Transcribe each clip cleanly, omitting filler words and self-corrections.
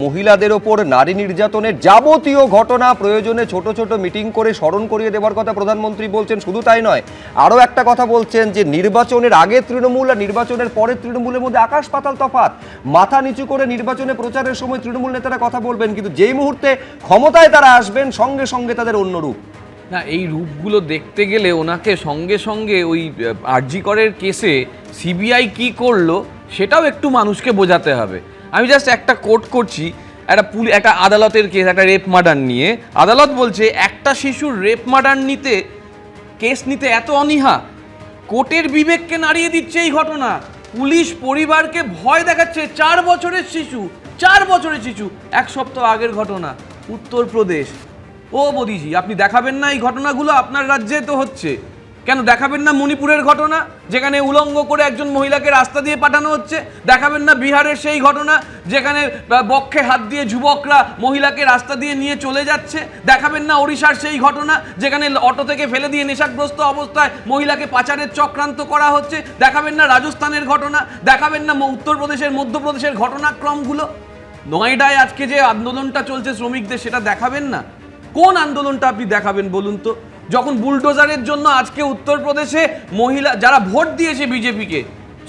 মহিলাদের ওপর নারী নির্যাতনের যাবতীয় ঘটনা প্রয়োজনে ছোট ছোট মিটিং করে স্মরণ করিয়ে দেওয়ার কথা প্রধানমন্ত্রী বলছেন। শুধু তাই নয়, আরও একটা কথা বলছেন যে নির্বাচনের আগে তৃণমূল আর নির্বাচনের পরে তৃণমূলের মধ্যে আকাশ পাতাল তফাৎ। মাথা নিচু করে নির্বাচনে প্রচারের সময় তৃণমূল নেতারা কথা বলবেন, কিন্তু যেই মুহূর্তে ক্ষমতায় তারা আসবেন সঙ্গে সঙ্গে তাদের অন্য রূপ। না, এই রূপগুলো দেখতে গেলে ওনাকে সঙ্গে সঙ্গে ওই আরজি করের কেসে সিবিআই কি করলো সেটাও একটু মানুষকে বোঝাতে হবে। আমি জাস্ট একটা কোট করছি, একটা আদালতের কেস, একটা রেপ মার্ডার নিয়ে আদালত বলছে একটা শিশুর রেপ মার্ডার কেস নিতে এত অনীহা, কোর্টের বিবেককে নাড়িয়ে দিচ্ছে এই ঘটনা। পুলিশ পরিবারকে ভয় দেখাচ্ছে। 4 বছরের শিশু, 1 সপ্তাহ আগের ঘটনা, উত্তরপ্রদেশ। ও মোদিজি, আপনি দেখাবেন না এই ঘটনাগুলো? আপনার রাজ্যে তো হচ্ছে, কেন দেখাবেন না মণিপুরের ঘটনা যেখানে উলঙ্গ করে একজন মহিলাকে রাস্তা দিয়ে পাঠানো হচ্ছে? দেখাবেন না বিহারের সেই ঘটনা যেখানে বক্ষে হাত দিয়ে যুবকরা মহিলাকে রাস্তা দিয়ে নিয়ে চলে যাচ্ছে? দেখাবেন না ওড়িশার সেই ঘটনা যেখানে অটো থেকে ফেলে দিয়ে নেশাগ্রস্ত অবস্থায় মহিলাকে পাচারের চক্রান্ত করা হচ্ছে? দেখাবেন না রাজস্থানের ঘটনা? দেখাবেন না উত্তরপ্রদেশের, মধ্যপ্রদেশের ঘটনাক্রমগুলো? নয়ডায় আজকে যে আন্দোলনটা চলছে শ্রমিকদের, সেটা দেখাবেন না? কোন আন্দোলনটা আপনি দেখাবেন বলুন তো? যখন বুলডোজারের জন্য আজকে উত্তরপ্রদেশে মহিলা যারা ভোট দিয়েছে বিজেপিকে,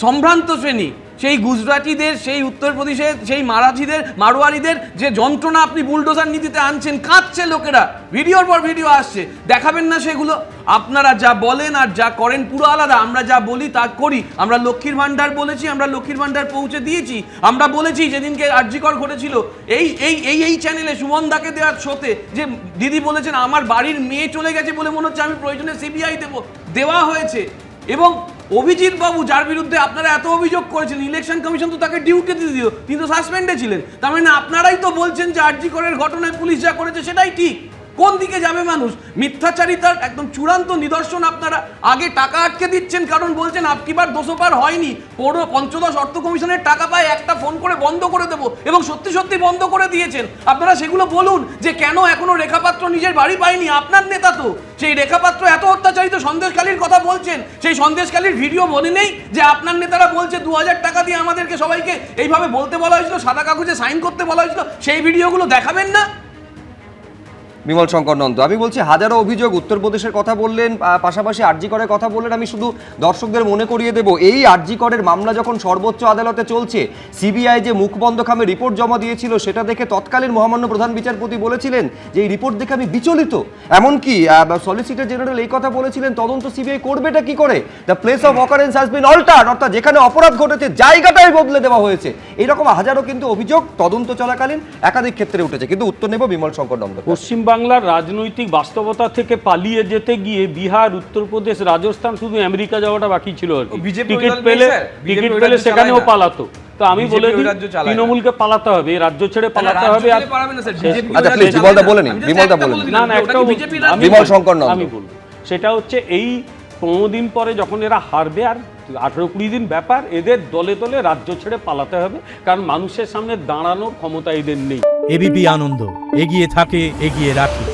সম্ভ্রান্ত শ্রেণী, সেই গুজরাটিদের, সেই উত্তরপ্রদেশের সেই মারোয়ারিদের যে যন্ত্রণা আপনি বুলডোজার নীতিতে আনছেন, কাঁদছে লোকেরা, ভিডিওর পর ভিডিও আসছে, দেখাবেন না সেগুলো? আপনারা যা বলেন আর যা করেন পুরো আলাদা। আমরা যা বলি তা করি। আমরা লক্ষ্মীর ভান্ডার বলেছি, আমরা লক্ষ্মীর ভান্ডার পৌঁছে দিয়েছি। আমরা বলেছি যেদিনকে আরজিকর ঘটেছিল এই চ্যানেলে সুমন দাকে দেওয়ার শোতে যে দিদি বলেছেন আমার বাড়ির মেয়ে চলে গেছে বলে মনে হচ্ছে আমি প্রয়োজনে সিবিআই দেওয়া হয়েছে। এবং অভিজিৎ বাবু, যার বিরুদ্ধে আপনারা এত অভিযোগ করেছেন, ইলেকশন কমিশন তো তাকে ডিউটিতে দিল, তিনি তো সাসপেন্ডে ছিলেন। তার মানে আপনারাই তো বলছেন যে আরজি করের ঘটনায় পুলিশ যা করেছে সেটাই ঠিক। কোন দিকে যাবে মানুষ? মিথ্যাচারিতার একদম চূড়ান্ত নিদর্শন আপনারা। আগে টাকা আটকে দিচ্ছেন কারণ বলছেন আপকিবার 200 পার হয়নি, পঞ্চদশ অর্থ কমিশনের টাকা পায়, একটা ফোন করে বন্ধ করে দেবো, এবং সত্যি সত্যি বন্ধ করে দিয়েছেন। আপনারা সেগুলো বলুন যে কেন এখনো রেখাপাত্র নিজের বাড়ি পায়নি। আপনার নেতা তো সেই রেখাপাত্র এত অত্যাচারিত, সন্দেশখালীর কথা বলছেন, সেই সন্দেশখালীর ভিডিও মনে নেই যে আপনার নেতারা বলছে 2000 টাকা দিয়ে আমাদেরকে সবাইকে এইভাবে বলতে বলা হয়েছিল, সাদা কাগজে সাইন করতে বলা হয়েছিল? সেই ভিডিওগুলো দেখাবেন না? বিমল শঙ্কর নন্দ, আমি বলছি হাজারো অভিযোগ, উত্তরপ্রদেশের কথা বললেন, পাশাপাশি আরজি করের কথা বললেন। আমি শুধু দর্শকদের মনে করিয়ে দেব, এই আরজি করের মামলা যখন সর্বোচ্চ আদালতে চলছে, সিবিআই যে মুখবন্ধ খামে রিপোর্ট জমা দিয়েছিল সেটা দেখে তৎকালীন মহামান্য প্রধান বিচারপতি বলেছিলেন যে এই রিপোর্ট দেখে আমি বিচলিত। এমনকি সলিসিটর জেনারেল এই কথা বলেছিলেন, তদন্ত সিবিআই করবেটা কি করে? The place of occurrence has been altered, অর্থাৎ যেখানে অপরাধ ঘটেছে জায়গাটাই বদলে দেওয়া হয়েছে। এইরকম হাজারো কিন্তু অভিযোগ তদন্ত চলাকালীন একাধিক ক্ষেত্রে উঠেছে। কিন্তু উত্তর নেব বিমল শঙ্কর নন্দ। বাংলার রাজনৈতিক বাস্তবতা থেকে পালিয়ে যেতে গিয়ে বিহার, উত্তরপ্রদেশ, রাজস্থান, শুধু আমেরিকা যাওয়াটা বাকি ছিল। টিকিট পেলে সেখানেও পালাতো। তো আমি বলে দিই, তৃণমূলকে পালাতে হবে, রাজ্য ছেড়ে পালাতে হবে। আমি বলবো সেটা হচ্ছে এই 15 দিন পরে যখন এরা হারবে, আর 18-20 দিন ব্যাপার, এদের দলে দলে রাজ্য ছেড়ে পালাতে হবে, কারণ মানুষের সামনে দাঁড়ানোর ক্ষমতা এদের নেই। এবিপি আনন্দ, এগিয়ে থাকে, এগিয়ে রাখে।